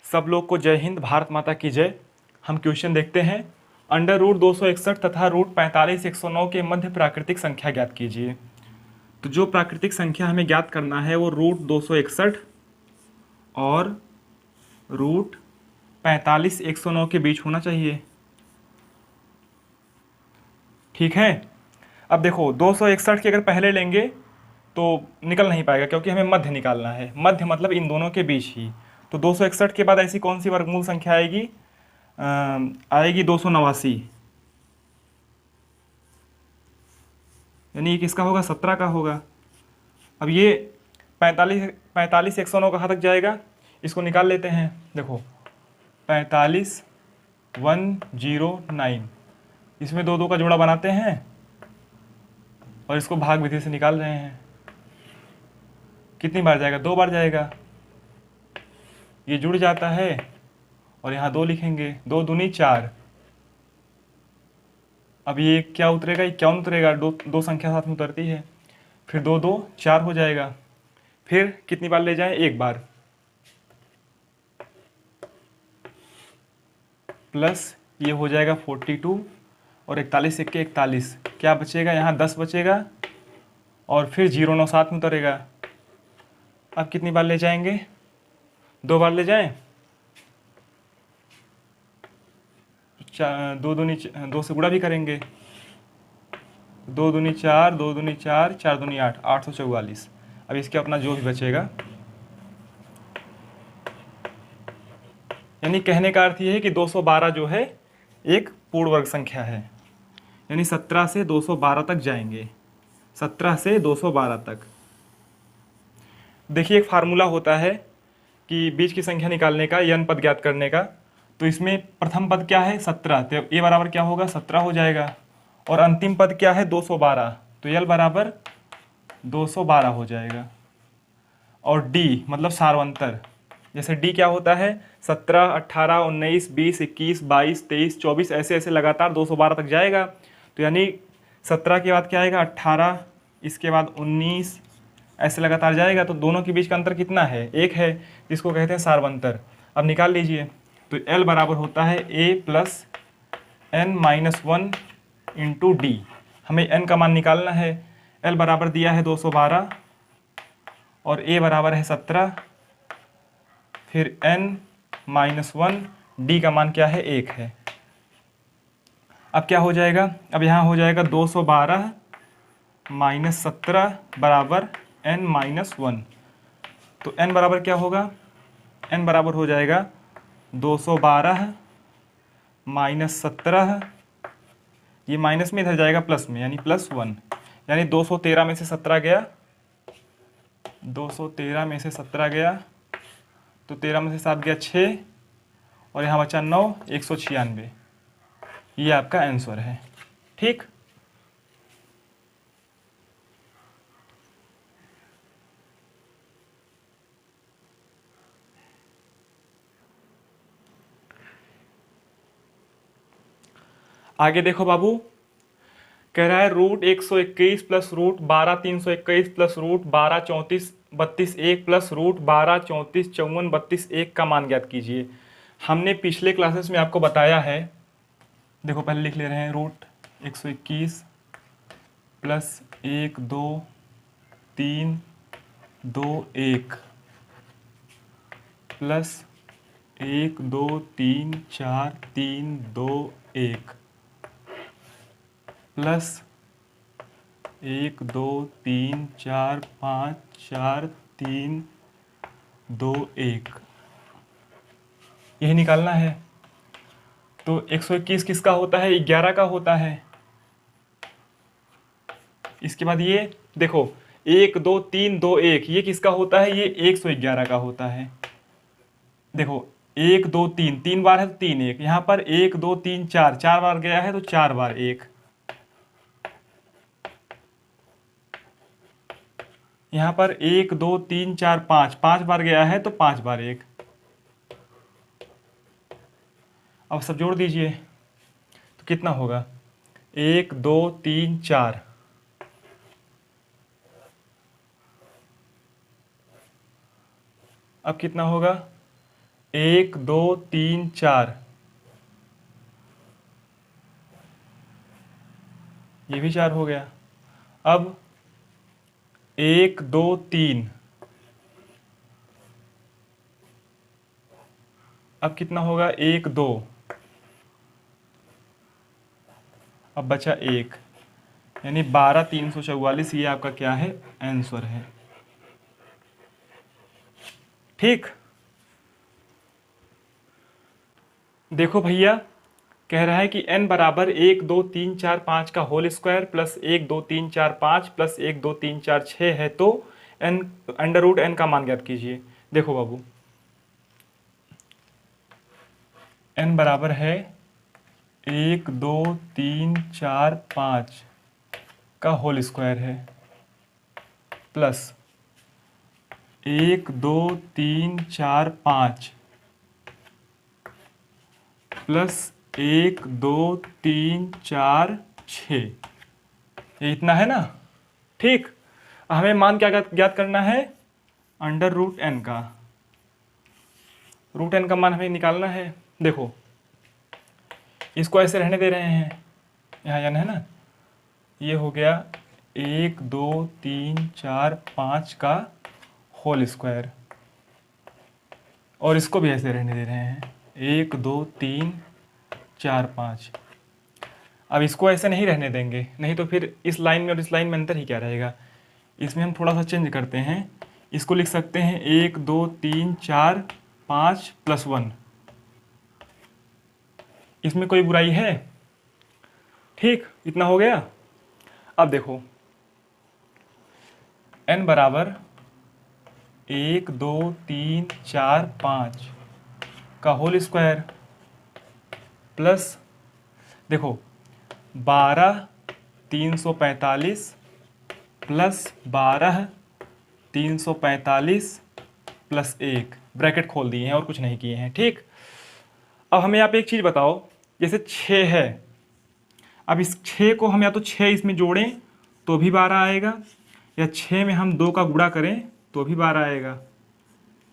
सब लोग को जय हिंद, भारत माता की जय। हम क्वेश्चन देखते हैं। अंडर रूट 261 तथा रूट 45 109 के मध्य प्राकृतिक संख्या ज्ञात कीजिए। तो जो प्राकृतिक संख्या हमें ज्ञात करना है वो रूट 261 और रूट 45 109 के बीच होना चाहिए। ठीक है। अब देखो 261 के अगर पहले लेंगे तो निकल नहीं पाएगा, क्योंकि हमें मध्य निकालना है। मध्य मतलब इन दोनों के बीच ही। तो 261 के बाद ऐसी कौन सी वर्गमूल संख्या आएगी? आएगी 289, यानी ये किसका होगा? 17 का होगा। अब ये 45 109 कहाँ तक जाएगा? इसको निकाल लेते हैं। देखो 45 109, इसमें दो दो का जोड़ा बनाते हैं और इसको भाग विधि से निकाल रहे हैं। कितनी बार जाएगा? 2 बार जाएगा। ये जुड़ जाता है और यहाँ 2 लिखेंगे, 2 दूनी 4। अब ये क्या उतरेगा? 51 उतरेगा। दो संख्या साथ में उतरती है। फिर 2 2 4 हो जाएगा। फिर कितनी बार ले जाएं? 1 बार। प्लस ये हो जाएगा 42 और 41 1 41। क्या बचेगा? यहाँ 10 बचेगा और फिर 0 9 साथ में उतरेगा। अब कितनी बार ले जाएंगे? 2 बार ले जाएं। 2 से गुणा भी करेंगे। 2 दूनी 4, 2 दूनी 4, 4 दूनी 8, 844। अब इसके अपना जो भी बचेगा, यानी कहने का अर्थ ये है कि 212 जो है एक पूर्ण वर्ग संख्या है। यानी 17 से 212 तक जाएंगे। 17 से 212 तक। देखिए एक फार्मूला होता है कि बीच की संख्या निकालने का, n पद ज्ञात करने का। तो इसमें प्रथम पद क्या है? 17, तो a बराबर क्या होगा? 17 हो जाएगा। और अंतिम पद क्या है? 212, तो l बराबर 212 हो जाएगा। और d मतलब सार्वंतर। जैसे d क्या होता है? 17 18 19 20 21 22 23 24, ऐसे ऐसे लगातार 212 तक जाएगा। तो यानी 17 के बाद क्या आएगा? 18, इसके बाद 19, ऐसे लगातार जाएगा। तो दोनों के बीच का अंतर कितना है? 1 है, जिसको कहते हैं सार्वंतर। अब निकाल लीजिए। तो l बराबर होता है a plus n minus 1 into D. हमें n का मान निकालना है। l बराबर दिया है 212 और a बराबर है 17, फिर n माइनस 1, डी का मान क्या है? 1 है। अब क्या हो जाएगा? अब यहाँ हो जाएगा 212 माइनस 17 बराबर n माइनस 1। तो n बराबर क्या होगा? n बराबर हो जाएगा 212 माइनस 17, ये माइनस में इधर जाएगा प्लस में, यानी +1। यानी 213 में से 17 गया, 213 में से 17 गया, तो 13 में से 7 गया 6, और यहाँ बचा 9, 196। ये आपका आंसर है। ठीक। आगे देखो बाबू, कह रहा है root 121 plus root 12 321 plus root 12 34 32 1 plus root 12 34 54 32 1 का मान ज्ञात कीजिए। हमने पिछले क्लासेस में आपको बताया है। देखो पहले लिख ले रहे हैं। रूट 121 प्लस 1 2 3 2 1 प्लस 1 2 3 4 3 2 1 प्लस 1 2 3 4 5 4 3 2 1, यही निकालना है। तो 121 किसका होता है? 11 का होता है। इसके बाद ये देखो 1 2 3 2 1, ये किसका होता है? ये 111 का होता है। देखो 1 2 3, 3 बार है तो 3 1, यहाँ पर 1 2 3 4, 4 बार गया है तो 4 बार 1, यहाँ पर 1 2 3 4 5, 5 बार गया है तो 5 बार 1। अब सब जोड़ दीजिए तो कितना होगा? 1 2 3 4, अब कितना होगा? 1 2 3 4, ये भी 4 हो गया। अब 1 2 3, अब कितना होगा? 1 2, अब बचा 1, यानी 12 344, ये आपका क्या है? आंसर है। ठीक, देखो भैया, कह रहा है कि n बराबर 1 2 3 4 5 का होल स्क्वायर प्लस 1 2 3 4 5 प्लस 1 2 3 4 6 है, तो n अंडर रूट n का मान ज्ञात कीजिए। देखो बाबू, n बराबर है 1 2 3 4 5 का होल स्क्वायर है प्लस 1 2 3 4 5 प्लस 1 2 3 4 6, ये इतना है ना? ठीक, हमें मान क्या ज्ञात करना है? अंडर रूट एन का। रूट एन का मान हमें निकालना है। देखो, इसको ऐसे रहने दे रहे हैं, यहाँ एन है ना, ये हो गया 1 2 3 4 5 का होल स्क्वायर, और इसको भी ऐसे रहने दे रहे हैं 1 2 3 4 5। अब इसको ऐसे नहीं रहने देंगे, नहीं तो फिर इस लाइन में और इस लाइन में अंतर ही क्या रहेगा। इसमें हम थोड़ा सा चेंज करते हैं, इसको लिख सकते हैं 1 2 3 4 5 प्लस 1। इसमें कोई बुराई है? ठीक, इतना हो गया। अब देखो, n बराबर 1 2 3 4 5 का होल स्क्वायर प्लस, देखो 12 345 प्लस 12 345 प्लस 1, ब्रैकेट खोल दिए हैं और कुछ नहीं किए हैं। ठीक, अब हमें यहाँ पे एक चीज़ बताओ, जैसे 6 है, अब इस 6 को हम या तो 6 इसमें जोड़ें तो भी 12 आएगा, या 6 में हम 2 का गुणा करें तो भी 12 आएगा।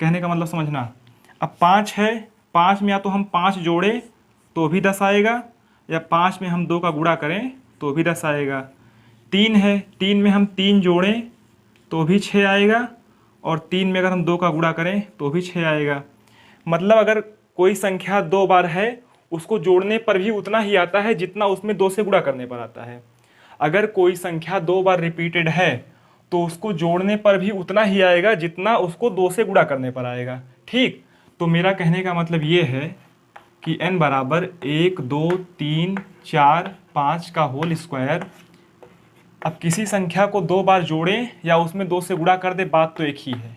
कहने का मतलब समझना। अब 5 है, 5 में या तो हम 5 जोड़ें तो भी 10 आएगा, या 5 में हम 2 का गुणा करें तो भी 10 आएगा। 3 है, 3 में हम 3 जोड़ें तो भी 6 आएगा, और 3 में अगर हम 2 का गुणा करें तो भी 6 आएगा। मतलब अगर कोई संख्या 2 बार है, उसको जोड़ने पर भी उतना ही आता है जितना उसमें 2 से गुणा करने पर आता है। अगर कोई संख्या 2 बार रिपीटेड है तो उसको जोड़ने पर भी उतना ही आएगा जितना उसको 2 से गुणा करने पर आएगा। ठीक, तो मेरा कहने का मतलब ये है कि n बराबर 1 2 3 4 5 का होल स्क्वायर। अब किसी संख्या को 2 बार जोड़ें या उसमें 2 से गुणा कर दे, बात तो एक ही है।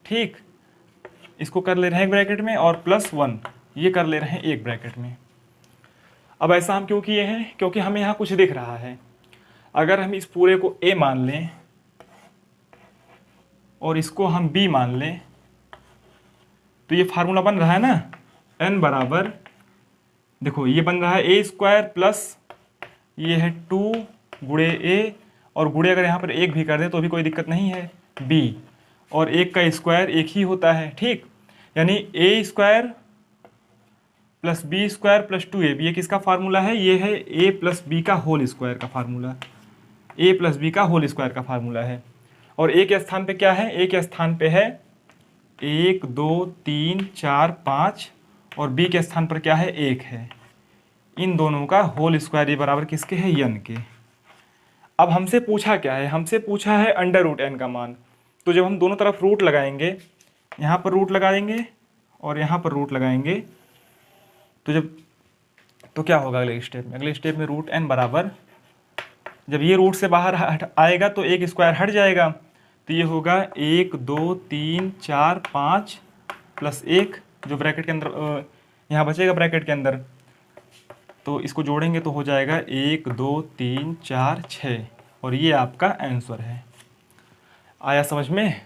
ठीक, इसको कर ले रहे हैं एक ब्रैकेट में, और प्लस 1 ये कर ले रहे हैं एक ब्रैकेट में। अब ऐसा हम क्यों किए हैं? क्योंकि हमें यहाँ कुछ दिख रहा है। अगर हम इस पूरे को a मान लें और इसको हम b मान लें, तो ये फार्मूला बन रहा है ना, n बराबर, देखो ये बन रहा है a स्क्वायर प्लस ये है 2 गुणे a, और गुणे अगर यहाँ पर 1 भी कर दें तो भी कोई दिक्कत नहीं है, b, और 1 का स्क्वायर 1 ही होता है। ठीक, यानी a square plus B square plus 2ab, ये किसका फार्मूला है? ये है a प्लस बी का होल स्क्वायर का फार्मूला, a प्लस बी का होल स्क्वायर का फार्मूला है। और a के स्थान पे क्या है? a के स्थान पे है 1 2 3 4 5, और b के स्थान पर क्या है? 1 है। इन दोनों का होल स्क्वायर ये बराबर किसके है? n के। अब हमसे पूछा क्या है? हमसे पूछा है अंडर रूट n का मान। तो जब हम दोनों तरफ रूट लगाएंगे, यहाँ पर रूट लगाएंगे और यहाँ पर रूट लगाएंगे, तो क्या होगा अगले स्टेप में? अगले स्टेप में रूट n बराबर, जब ये रूट से बाहर आएगा तो एक स्क्वायर हट जाएगा, तो ये होगा 1 2 3 4 5 प्लस 1, जो ब्रैकेट के अंदर यहाँ बचेगा ब्रैकेट के अंदर, तो इसको जोड़ेंगे तो हो जाएगा 1 2 3 4 6, और ये आपका आंसर है। आया समझ में?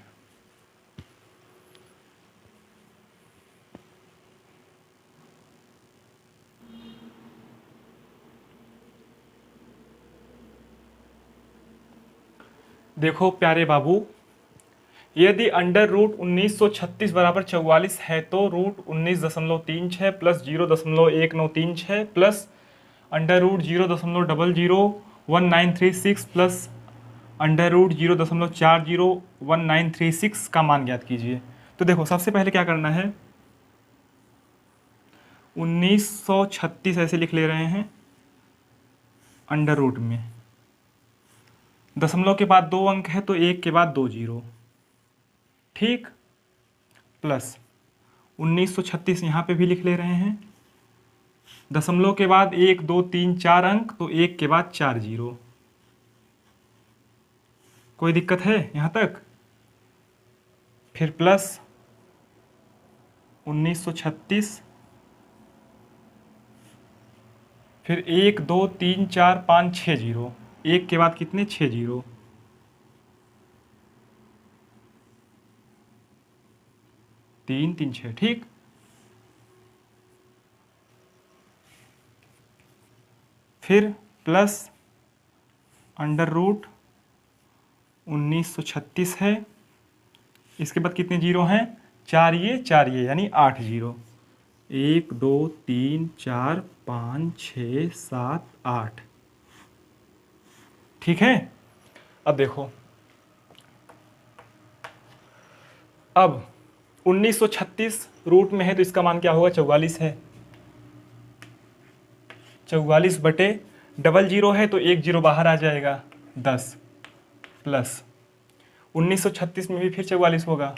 देखो प्यारे बाबू, यदि अंडर रूट 1936 बराबर 44 है तो root 19.36 plus 0.1936 plus under root 0.001936 plus under root 0.401936 का मान ज्ञात कीजिए। तो देखो सबसे पहले क्या करना है, 1936 ऐसे लिख ले रहे हैं अंडर रूट में, दशमलव के बाद 2 अंक है तो 1 के बाद 2 जीरो, ठीक, प्लस 1936 यहाँ पे भी लिख ले रहे हैं, दशमलव के बाद 1 2 3 4 अंक तो 1 के बाद 4 जीरो। कोई दिक्कत है यहाँ तक? फिर प्लस 1936, फिर 1 2 3 4 5 6 जीरो, 1 के बाद कितने 6 जीरो, 3 3 6, ठीक। फिर प्लस अंडर रूट 1936 है, इसके बाद कितने जीरो हैं, 4 ये यानी 8 जीरो, 1 2 3 4 5 6 7 8, ठीक है। अब देखो, अब 1936 रूट में है तो इसका मान क्या होगा, 44 है, 44 बटे डबल जीरो है तो 1 जीरो बाहर आ जाएगा 10, प्लस 1936 में भी फिर 44 होगा,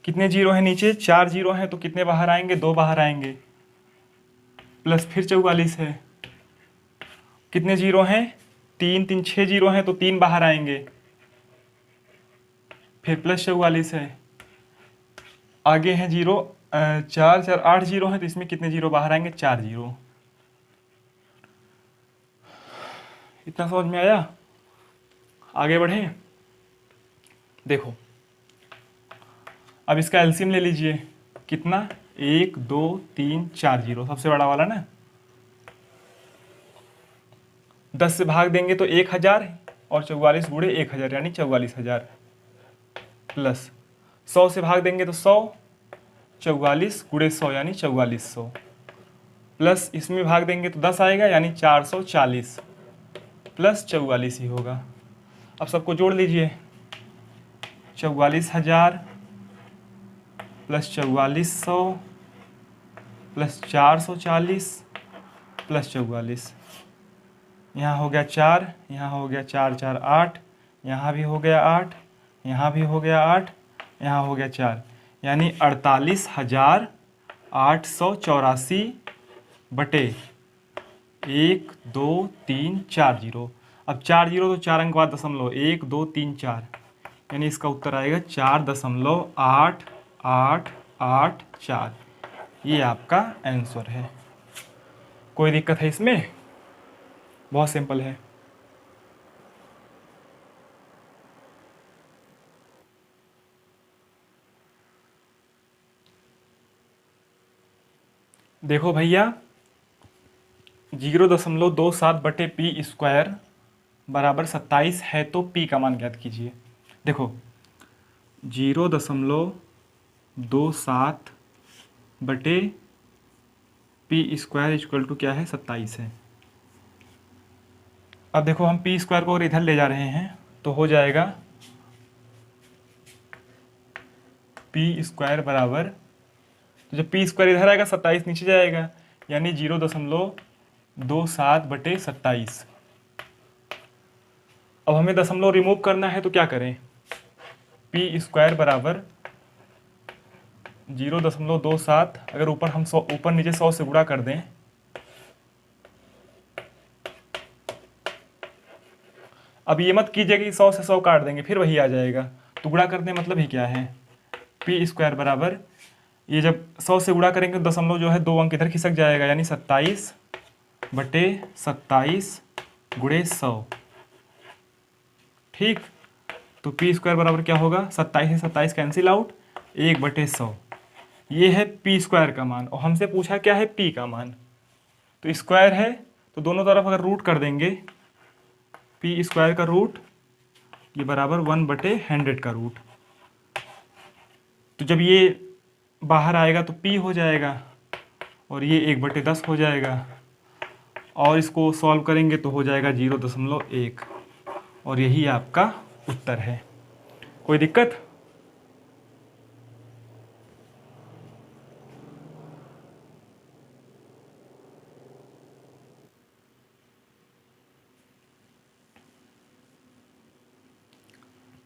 कितने जीरो हैं नीचे, 4 जीरो हैं तो कितने बाहर आएंगे, 2 बाहर आएंगे, प्लस फिर 44 है, कितने जीरो हैं, 3 3 6 जीरो हैं तो 3 बाहर आएंगे, फिर प्लस 44 है, आगे हैं जीरो, 4 4 8 जीरो हैं तो इसमें कितने जीरो बाहर आएंगे, 4 जीरो। इतना समझ में आया? आगे बढ़े। देखो अब इसका एलसीएम ले लीजिए, कितना, 1 2 3 4 जीरो, सबसे बड़ा वाला ना, 10 से भाग देंगे तो 1000 और 44 गुणे 1000 यानी 44,000, प्लस 100 से भाग देंगे तो 100, 44 गुणे 100 यानी 4400, प्लस इसमें भाग देंगे तो 10 आएगा यानी 440 प्लस 44 ही होगा। अब सबको जोड़ लीजिए, 44,000 प्लस 4400 प्लस 440 प्लस 44, यहाँ हो गया 4, यहाँ हो गया 4 4 8, यहाँ भी हो गया 8, यहाँ भी हो गया 8, यहाँ हो गया 4, यानी 48,884 बटे 1 2 3 4 जीरो। अब 4 जीरो तो 4 अंक बाद दशमलव, 1 2 3 4, यानी इसका उत्तर आएगा 4.8884। ये आपका आंसर है। कोई दिक्कत है इसमें? बहुत सिंपल है। देखो भैया, 0.27 बटे पी स्क्वायर बराबर 27 है तो पी का मान ज्ञात कीजिए। देखो 0.27 बटे पी स्क्वायर इक्वल टू क्या है, 27 है। अब देखो हम पी स्क्वायर को अगर इधर ले जा रहे हैं तो हो जाएगा पी स्क्वायर बराबर, तो जब पी स्क्वायर इधर आएगा 27 नीचे जाएगा, यानी 0.27 बटे 27। अब हमें दशमलव रिमूव करना है तो क्या करें, पी स्क्वायर बराबर 0.27, अगर ऊपर हम ऊपर नीचे 100 से गुणा कर दें, अब ये मत कीजिए कि 100 से 100 काट देंगे फिर वही आ जाएगा, तो गुणा करने मतलब ही क्या है, पी स्क्वायर बराबर, ये जब 100 से गुणा करेंगे तो दशमलव जो है 2 अंक इधर खिसक जाएगा, यानी 27 बटे 27 गुणे 100, ठीक। तो पी स्क्वायर बराबर क्या होगा, 27 से 27 कैंसिल आउट, 1 बटे 100। ये है पी स्क्वायर का मान, और हमसे पूछा क्या है पी का मान, तो स्क्वायर है तो दोनों तरफ अगर रूट कर देंगे, पी स्क्वायर का रूट ये बराबर 1 बटे 100 का रूट, तो जब ये बाहर आएगा तो p हो जाएगा और ये 1/10 हो जाएगा, और इसको सॉल्व करेंगे तो हो जाएगा 0.1, और यही आपका उत्तर है। कोई दिक्कत?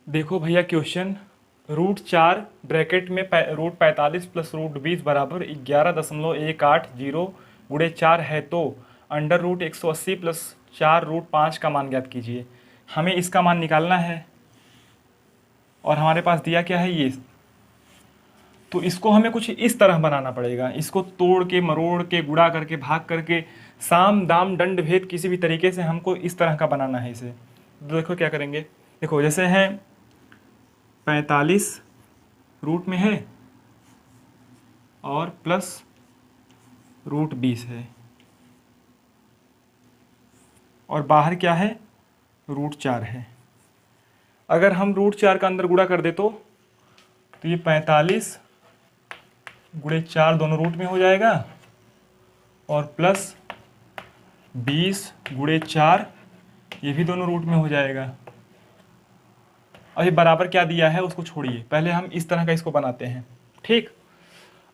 देखो भैया क्वेश्चन, √4 ब्रैकेट में √45 प्लस √20 बराबर 11.180 गुणे 4 है, तो √180 प्लस 4 √5 का मान ज्ञात कीजिए। हमें इसका मान निकालना है और हमारे पास दिया क्या है ये, तो इसको हमें कुछ इस तरह बनाना पड़ेगा। इसको तोड़ के मरोड़ के गुणा करके भाग करके साम दाम दंड भेद किसी भी तरीके से हमको इस तरह का बनाना है इसे। तो देखो क्या करेंगे, देखो जैसे है 45 रूट में है और प्लस √20 है, और बाहर क्या है, √4 है। अगर हम √4 का अंदर गुणा कर दे तो ये 45 गुणे 4 दोनों रूट में हो जाएगा, और प्लस 20 गुणे 4 ये भी दोनों रूट में हो जाएगा। अब ये बराबर क्या दिया है उसको छोड़िए, पहले हम इस तरह का इसको बनाते हैं। ठीक,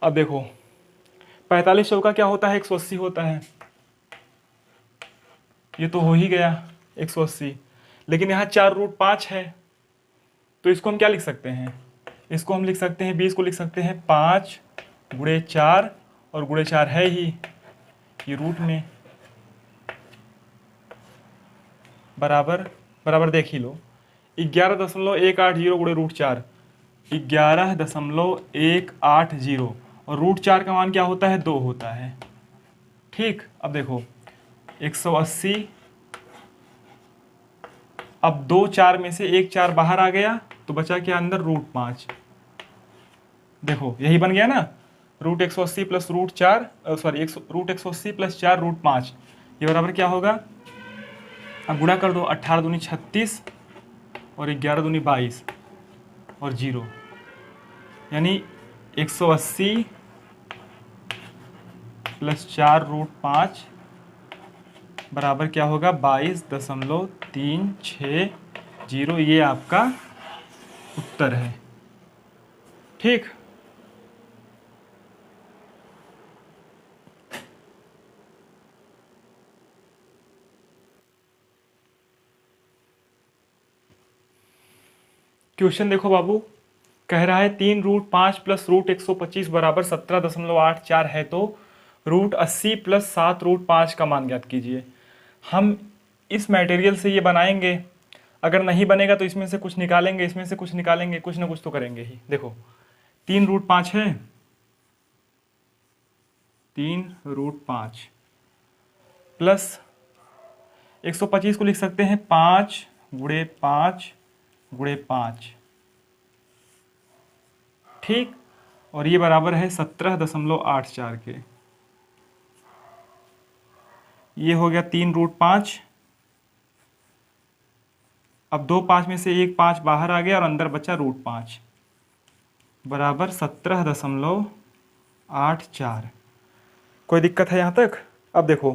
अब देखो 45 चौका क्या होता है, 180 होता है, ये तो हो ही गया 180, लेकिन यहाँ 4 √5 है, तो इसको हम क्या लिख सकते हैं, इसको हम लिख सकते हैं 20 को लिख सकते हैं 5 गुणे 4, और गुणे 4 है ही ये रूट में, बराबर बराबर देख ही लो 11.180 गुणे √4, 11.180, और √4 का मान क्या होता है, 2 होता है। ठीक, अब देखो 180, अब 2 4 में से 1 4 बाहर आ गया तो बचा क्या अंदर, √5। देखो यही बन गया ना, √180 प्लस √4 सॉरी √180 प्लस 4 √5, ये बराबर क्या होगा, अब गुणा कर दो, 18 दूनी 36 और 11 दूनी 22 और 0, यानी 180 प्लस 4 √5 बराबर क्या होगा, 22.360, ये आपका उत्तर है। ठीक, क्वेश्चन देखो बाबू, कह रहा है 3 √5 प्लस √125 बराबर 17.84 है, तो √80 प्लस 7 √5 का मान ज्ञात कीजिए। हम इस मटेरियल से ये बनाएंगे, अगर नहीं बनेगा तो इसमें से कुछ निकालेंगे, इसमें से कुछ निकालेंगे, कुछ ना कुछ तो करेंगे ही। देखो 3 √5 है, 3 √5 प्लस 125 को लिख सकते हैं 5 गुणे 5 गुणे 5, ठीक, और ये बराबर है 17.84 के। ये हो गया 3 √5, अब 2 5 में से 1 5 बाहर आ गया और अंदर बचा √5 बराबर 17.84। कोई दिक्कत है यहाँ तक? अब देखो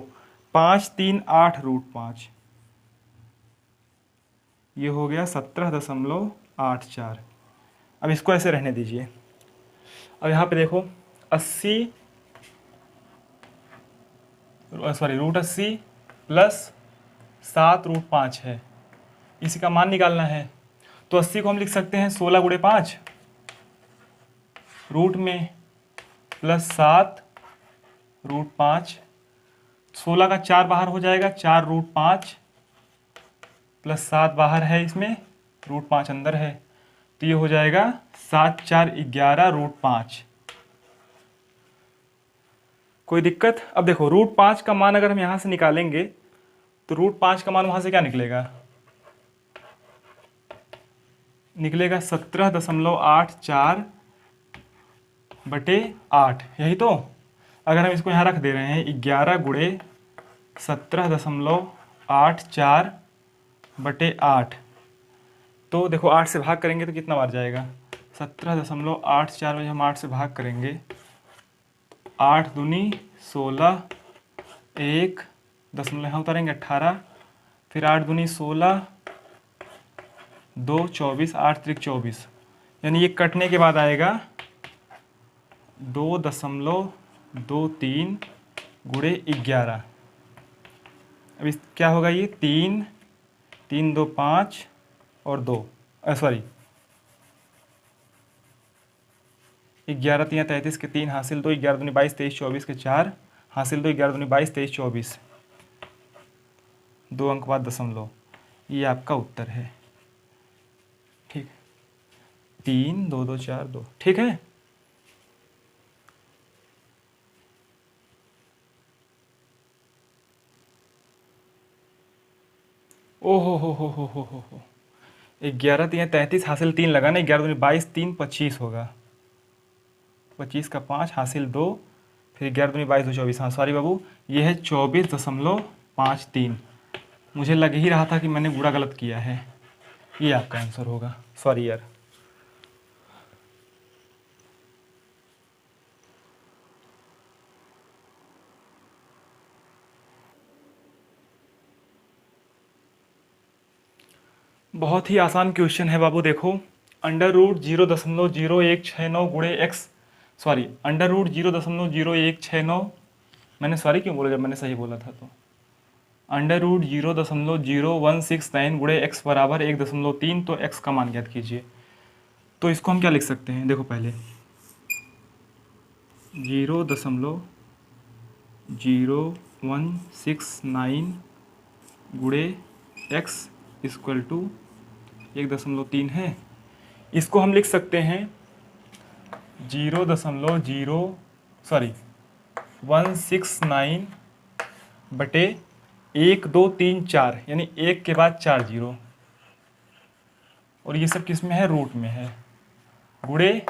5 3 8 √5, ये हो गया 17.84। अब इसको ऐसे रहने दीजिए। अब यहाँ पे देखो 80 सॉरी √80 प्लस 7 √5 है, इसी का मान निकालना है। तो 80 को हम लिख सकते हैं 16 गुणे 5 रूट में प्लस 7 √5, 16 का 4 बाहर हो जाएगा, 4 √5 प्लस 7 बाहर है, इसमें √5 अंदर है, तो ये हो जाएगा 7 4 11 √5। कोई दिक्कत? अब देखो √5 का मान अगर हम यहाँ से निकालेंगे तो √5 का मान वहाँ से क्या निकलेगा, निकलेगा 17.84 बटे 8, यही तो। अगर हम इसको यहाँ रख दे रहे हैं 11 गुणे 17.84 बटे 8, तो देखो 8 से भाग करेंगे तो कितना बार जाएगा, 17.84 में हम 8 से भाग करेंगे, 8 दूनी 16, 1 दशमलव यहाँ उतारेंगे 18, फिर 8 दूनी 16, 2 24, 8 त्रिक 24, यानी ये कटने के बाद आएगा 2.23 गुणे 11। अब इस क्या होगा, ये 3 3 2 5 और 2 सॉरी 11 3 33 के 3 हासिल 2, 11 दूनी 22 23 24 के 4 हासिल 2, 11 दूनी 22 23 24, 2 अंक बाद दशमलव, ये आपका उत्तर है। ठीक, 3 2 2 4 2, ठीक है। ओहो हो 11 3 33 हासिल 3 लगाना, 11 दूनी 22 3 25 होगा, 25 का 5 हासिल 2, फिर 11 दूनी 22 2 24, हाँ सॉरी बाबू, ये है 24.53। मुझे लग ही रहा था कि मैंने गुणा गलत किया है, ये आपका आंसर होगा, सॉरी यार। बहुत ही आसान क्वेश्चन है बाबू, देखो √0.0169 गुणे एक्स, सॉरी √0.0169, मैंने सॉरी क्यों बोला जब मैंने सही बोला था, तो √0.0169 गुणे एक्स बराबर 1.3, तो एक्स का मान ज्ञात कीजिए। तो इसको हम क्या लिख सकते हैं, देखो पहले 0.0169 गुणे एक्स इक्वल टू 1.3 है। इसको हम लिख सकते हैं 169 बटे 1 2 3 4, यानी 1 के बाद 4 जीरो, और ये सब किस में है, रूट में है, गुणे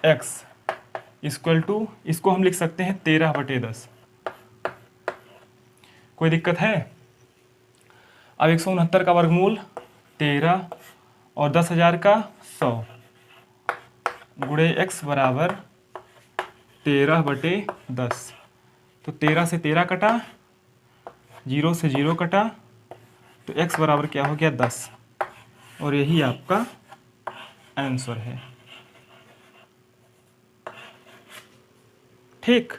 एक्स इक्वल टू, इसको हम लिख सकते हैं 13/10। कोई दिक्कत है? अब 169 का वर्गमूल 13 और 10,000 का 100 गुणे एक्स बराबर 13/10। तो 13 से 13 कटा, 0 से 0 कटा, तो एक्स बराबर क्या हो गया 10, और यही आपका आंसर है। ठीक,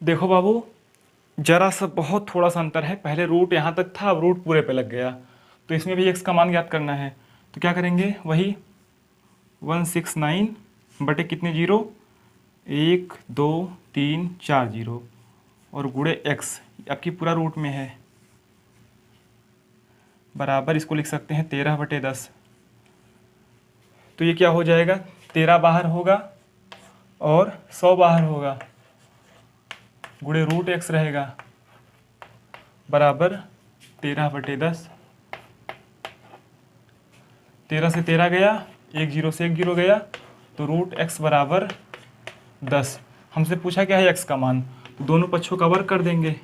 देखो बाबू, जरा सा बहुत थोड़ा सा अंतर है, पहले रूट यहाँ तक था, अब रूट पूरे पे लग गया, तो इसमें भी एक्स का मान ज्ञात करना है। तो क्या करेंगे, वही 169 बटे कितने जीरो, 1 2 3 4 जीरो, और गुणे एक्स आपकी पूरा रूट में है, बराबर इसको लिख सकते हैं 13/10। तो ये क्या हो जाएगा, 13 बाहर होगा और 100 बाहर होगा, गुणे रूट एक्स रहेगा, बराबर 13/10। 13 से 13 गया, 1 0 से 1 0 गया, तो रूट एक्स बराबर 10। हमसे पूछा क्या है एक्स का मान, तो दोनों पक्षों का वर्ग कर देंगे,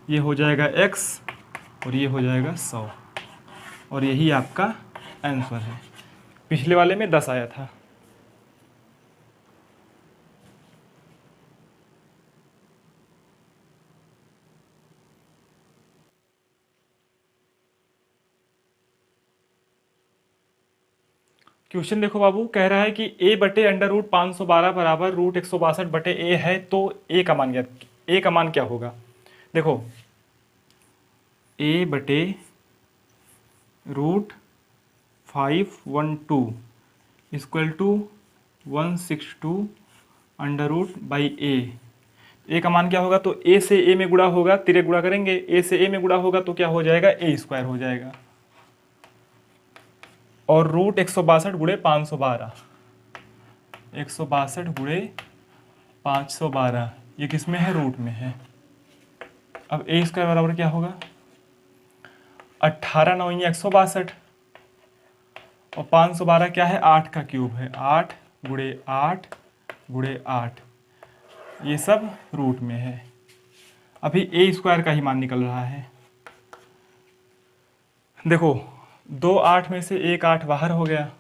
ये हो जाएगा x और ये हो जाएगा 100, और यही आपका आंसर है। पिछले वाले में 10 आया था। क्वेश्चन देखो बाबू, कह रहा है कि a बटे √512 बराबर √162 बटे a है, तो a का मान क्या होगा। देखो a बटे √512 इक्वल टू 162 √a का मान क्या होगा, तो a से a में गुणा होगा, तिरे गुणा करेंगे, a से a में गुणा होगा तो क्या हो जाएगा, a² हो जाएगा, और √162 गुणे 512, 162 गुणे 512, ये किस में है, रूट में है। अब a² बराबर क्या होगा, 18 9 162, और 512 क्या है, 8 का क्यूब है, 8 गुणे 8 गुणे 8, ये सब रूट में है। अभी ए स्क्वायर का ही मान निकल रहा है। देखो 2 8 में से 1 8 बाहर हो गया,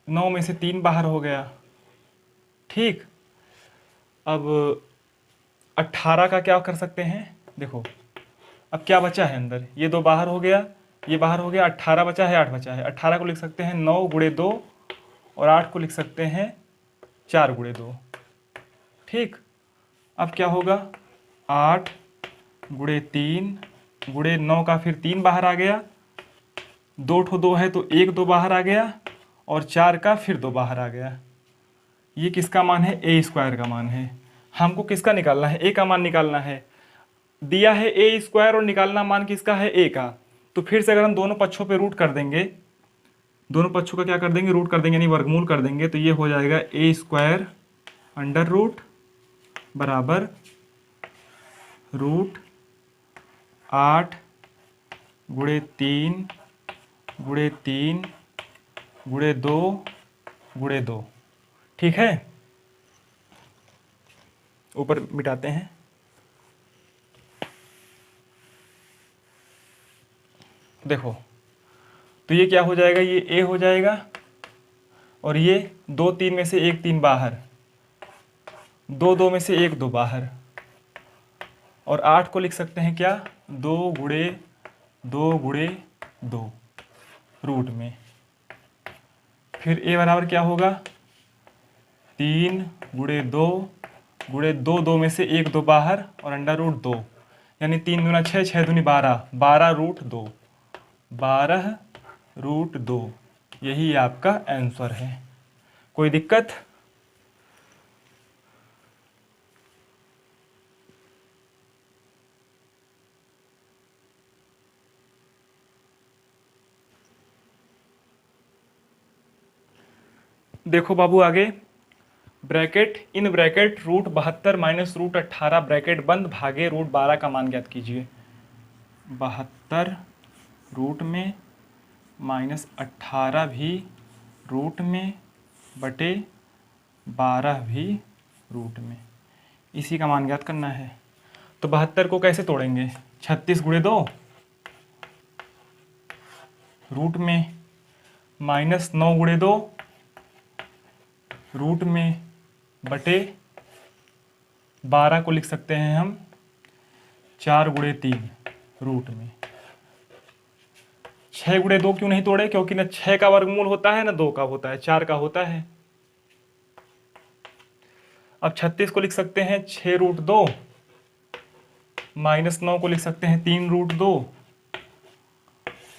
9 में से 3 बाहर हो गया, ठीक। अब 18 का क्या कर सकते हैं, देखो अब क्या बचा है अंदर, ये 2 बाहर हो गया, ये बाहर हो गया, 18 बचा है, 8 बचा है। 18 को लिख सकते हैं 9 गुणे 2 और 8 को लिख सकते हैं 4 गुणे 2, ठीक। अब क्या होगा, 8 गुणे 3 गुणे 9 का फिर 3 बाहर आ गया, 2 ठो 2 है तो 1 2 बाहर आ गया, और 4 का फिर 2 बाहर आ गया। ये किसका मान है, ए स्क्वायर का मान है। हमको किसका निकालना है, ए का मान निकालना है। दिया है ए स्क्वायर और निकालना मान किसका है, ए का। तो फिर से अगर हम दोनों पक्षों पे रूट कर देंगे, दोनों पक्षों का क्या कर देंगे, रूट कर देंगे, यानी वर्गमूल कर देंगे, तो ये हो जाएगा ए स्क्वायर अंडर रूट बराबर रूट 8 गुणे 3 गुणे 3 गुणे 2 गुणे 2, ठीक है। ऊपर मिटाते हैं, देखो तो ये क्या हो जाएगा, ये ए हो जाएगा, और ये 2 3 में से 1 3 बाहर, 2 2 में से 1 2 बाहर, और 8 को लिख सकते हैं क्या, 2 गुणे 2 गुणे 2 रूट में। फिर ए बराबर क्या होगा, 3 गुणे 2 गुणे 2 2 में से 1 2 बाहर और अंडर रूट 2, यानी 3 दूना 6 6 दूनी 12 12 रूट 2 12 रूट 2, यही आपका आंसर है। कोई दिक्कत, देखो बाबू आगे, bracket in bracket root 72 minus root 18 bracket बंद भागे रूट 12 का मान ज्ञात कीजिए। 72 रूट में माइनस 18 भी रूट में बटे 12 भी रूट में, इसी का मान ज्ञात करना है। तो 72 को कैसे तोड़ेंगे, 36 गुणे 2 रूट में माइनस 9 गुणे 2 रूट में बटे 12 को लिख सकते हैं हम 4 गुणे 3 रूट में। 6 गुणे 2 क्यों नहीं तोड़े, क्योंकि ना 6 का वर्गमूल होता है ना 2 का होता है, 4 का होता है। अब 36 को लिख सकते हैं 6 रूट 2, माइनस 9 को लिख सकते हैं 3 रूट 2,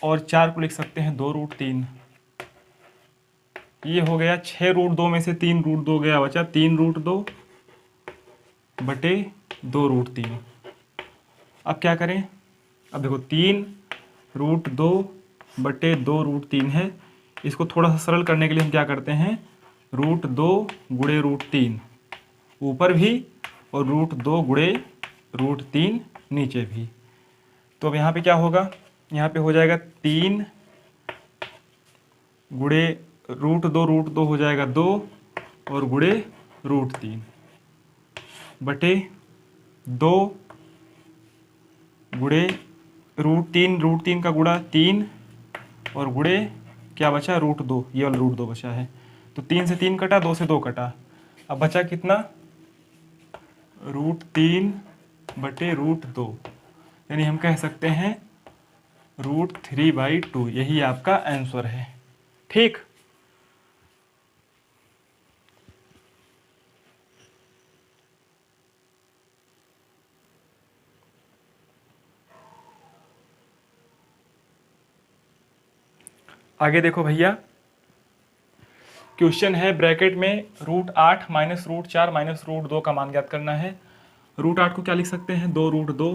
और 4 को लिख सकते हैं 2 रूट 3। ये हो गया 6 रूट 2 में से 3 रूट 2 गया, बचा 3 रूट 2 बटे 2 रूट 3। अब क्या करें, अब देखो 3 रूट 2 बटे 2 रूट 3 है, इसको थोड़ा सा सरल करने के लिए हम क्या करते हैं, रूट 2 गुणे रूट 3 ऊपर भी और रूट 2 गुणे रूट 3 नीचे भी। तो अब यहाँ पे क्या होगा, यहाँ पे हो जाएगा 3 गुणे रूट 2 हो जाएगा 2 और गुणे रूट 3 बटे 2 गुणे रूट 3 का गुणा 3 और गुणे क्या बचा, रूट 2, ये वाला रूट 2 बचा है। तो 3 से 3 कटा, 2 से 2 कटा, अब बचा कितना, रूट 3 बटे रूट 2, यानी हम कह सकते हैं रूट 3/2, यही आपका आंसर है, ठीक। आगे देखो भैया, क्वेश्चन है ब्रैकेट में root 8 minus root 4 minus root 2 का मान ज्ञात करना है। रूट 8 को क्या लिख सकते हैं, 2 रूट 2,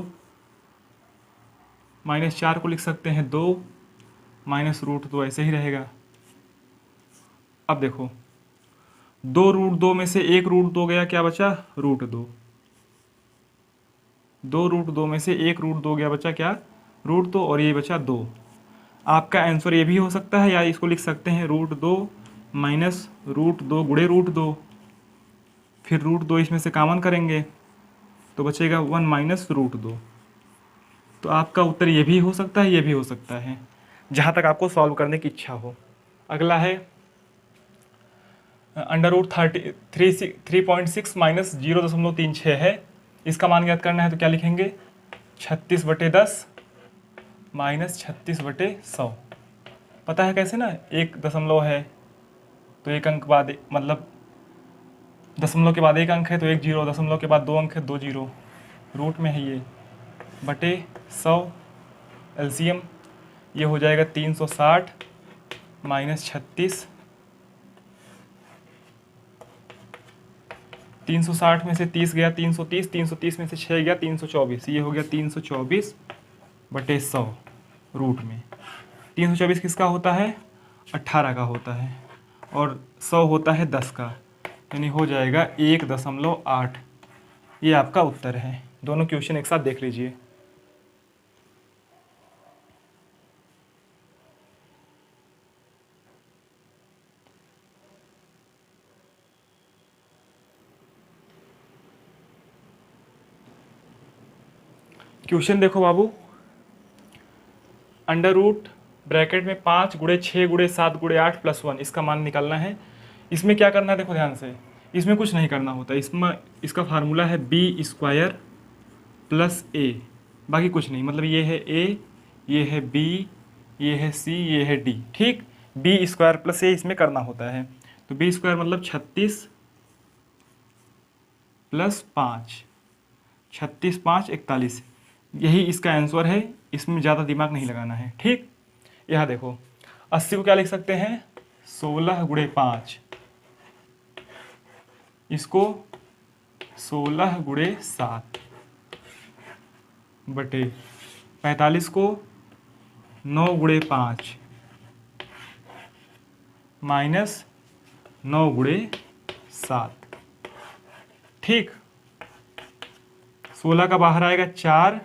माइनस 4 को लिख सकते हैं 2 माइनस रूट 2, ऐसे ही रहेगा। अब देखो 2 रूट 2 में से 1 रूट 2 गया, क्या बचा, रूट 2, 2 रूट 2 में से 1 रूट 2 गया, बचा क्या, रूट 2, और ये बचा 2। आपका आंसर ये भी हो सकता है, या इसको लिख सकते हैं रूट 2 माइनस रूट 2 गुणे रूट 2, फिर √2 इसमें से कॉमन करेंगे तो बचेगा 1 माइनस √2। तो आपका उत्तर ये भी हो सकता है, ये भी हो सकता है, जहाँ तक आपको सॉल्व करने की इच्छा हो। अगला है √3.6 माइनस 0.36 है, इसका मान ज्ञात करना है। तो क्या लिखेंगे, 36/10 माइनस 36/100। पता है कैसे ना, एक दशमलव है तो एक अंक बाद मतलब दशमलव के बाद एक अंक है तो एक जीरो, दशमलव के बाद 2 अंक है 2 जीरो, रूट में है ये, बटे 100 एलसीएम, ये हो जाएगा 360 माइनस 36। 360 में से 30 गया 330, 330 में से 6 गया 324, ये हो गया 324/100 रूट में। 324 किसका होता है, 18 का होता है, और 100 होता है 10 का, यानी हो जाएगा 1.8। ये आपका उत्तर है। दोनों क्वेश्चन एक साथ देख लीजिए। क्वेश्चन देखो बाबू, अंडर रूट ब्रैकेट में 5 गुणे 6 गुणे 7 गुणे 8 प्लस 1 इसका मान निकालना है। इसमें क्या करना है, देखो ध्यान से, इसमें कुछ नहीं करना होता, इसमें इसका फार्मूला है b² प्लस a, बाकी कुछ नहीं, मतलब ये है a, ये है b, ये है c, ये है d, ठीक। b² प्लस a इसमें करना होता है। तो b² मतलब 36 प्लस 5, 36 5 41, यही इसका आंसर है। इसमें ज़्यादा दिमाग नहीं लगाना है, ठीक। यहाँ देखो 80 को क्या लिख सकते हैं, 16 गुणे 5, इसको 16 गुणे 7 बटे 45 को 9 गुणे 5 माइनस 9 गुणे 7, ठीक। 16 का बाहर आएगा 4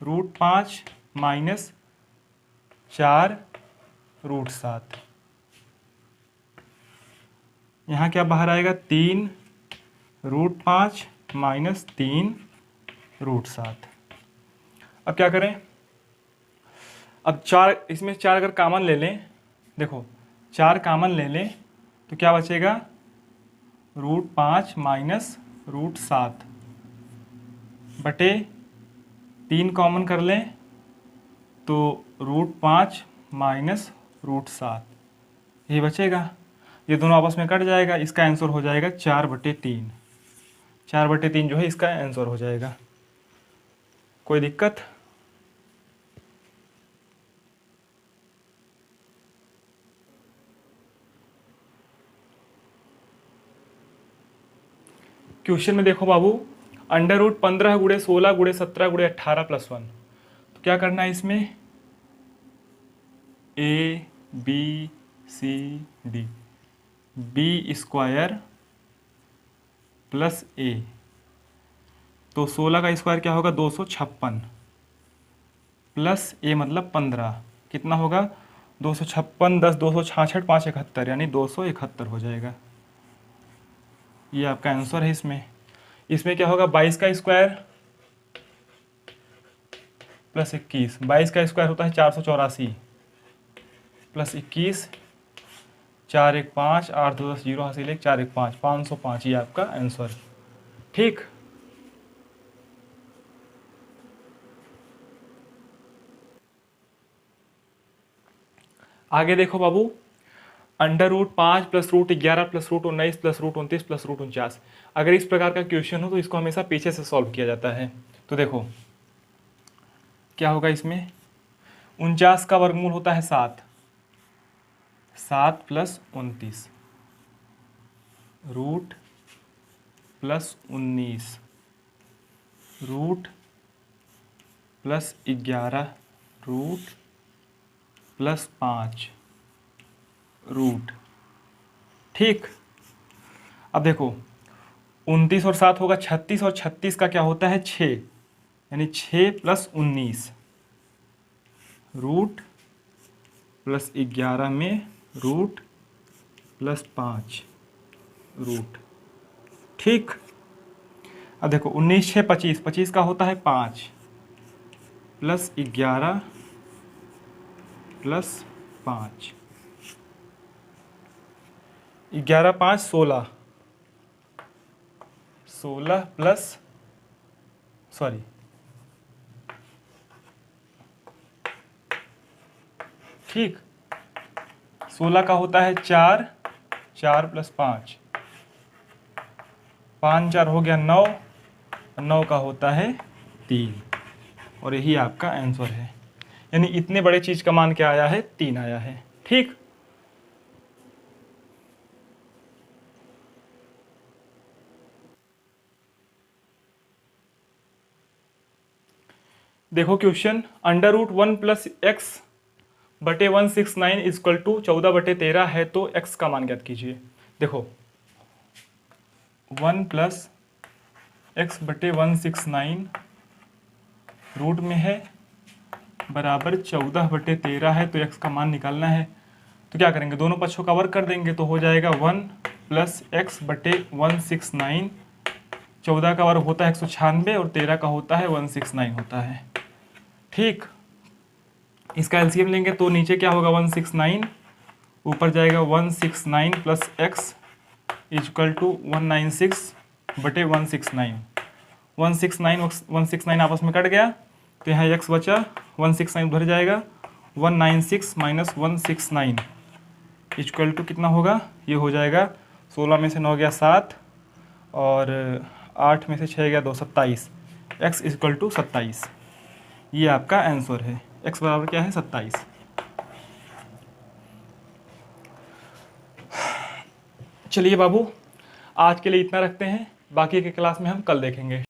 √5 माइनस 4 √7, यहाँ क्या बाहर आएगा 3 √5 माइनस 3 √7। अब क्या करें, अब 4, इसमें 4 अगर कॉमन ले लें, देखो 4 कॉमन ले लें तो क्या बचेगा, √5 माइनस √7 बटे 3 कॉमन कर लें तो √5 माइनस √7, ये बचेगा, ये दोनों आपस में कट जाएगा, इसका आंसर हो जाएगा 4/3। 4/3 जो है इसका आंसर हो जाएगा। कोई दिक्कत? क्वेश्चन में देखो बाबू, अंडर रूट 15 गुणे 16 गुणे 17 गुणे 18 प्लस 1, तो क्या करना है इसमें, a b c d, b² plus a, तो 16 का स्क्वायर क्या होगा 256 प्लस a मतलब 15, कितना होगा 256, 10 266, 5 71, यानी 271 हो जाएगा। ये आपका आंसर है। इसमें क्या होगा 22 का स्क्वायर प्लस 21, 22 का स्क्वायर होता है 484 प्लस 21, 4 1 5, 8 2 10, 0 हासिल 1, 4 1 5, 505, ये आपका आंसर, ठीक। आगे देखो बाबू, under root 5 plus √11 plus √19 plus √29 plus √49, अगर इस प्रकार का क्वेश्चन हो तो इसको हमेशा पीछे से सॉल्व किया जाता है। तो देखो क्या होगा, इसमें 49 का वर्गमूल होता है 7, 7 plus 29 root plus 19 root plus 11 root plus 5 root, ठीक। अब देखो 29 और 7 होगा 36, और 36 का क्या होता है 6, यानी 6 प्लस 19 रूट प्लस 11 में रूट प्लस 5 रूट, ठीक। अब देखो 19 6 25, 25 का होता है 5 प्लस 11 प्लस 5, 11 5 16, 16 प्लस सॉरी ठीक, 16 का होता है 4, 4 प्लस 5, 5 4 हो गया 9, 9 का होता है 3, और यही आपका आंसर है। यानी इतने बड़े चीज का मान क्या आया है? 3 आया है। ठीक, देखो question, under root 1 plus X बटे 169 इक्वल टू 14 बटे 13 है, तो x का मान ज्ञात कीजिए। देखो 1 प्लस एक्स बटे 169 रूट में है बराबर 14 बटे 13 है, तो x का मान निकालना है। तो क्या करेंगे, दोनों पक्षों का वर्ग कर देंगे, तो हो जाएगा 1 प्लस एक्स बटे 169, 14 का वर्ग होता है 196 और 13 का होता है 169 होता है। ठीक, इसका एलसीएम लेंगे तो नीचे क्या होगा 169, ऊपर जाएगा 169 प्लस एक्स इजकल टू 196 बटे 169, 169 आपस में कट गया, तो यहाँ एक्स बचा, 169 उधर जाएगा, 196 माइनस 169 इजकल टू कितना होगा, ये हो जाएगा 16 में से 9 गया 7 और 8 में से 6 गया 2, 27, एक्स इजकल टू 27। ये आपका आंसर है, x बराबर क्या है 27। चलिए बाबू, आज के लिए इतना रखते हैं, बाकी के क्लास में हम कल देखेंगे।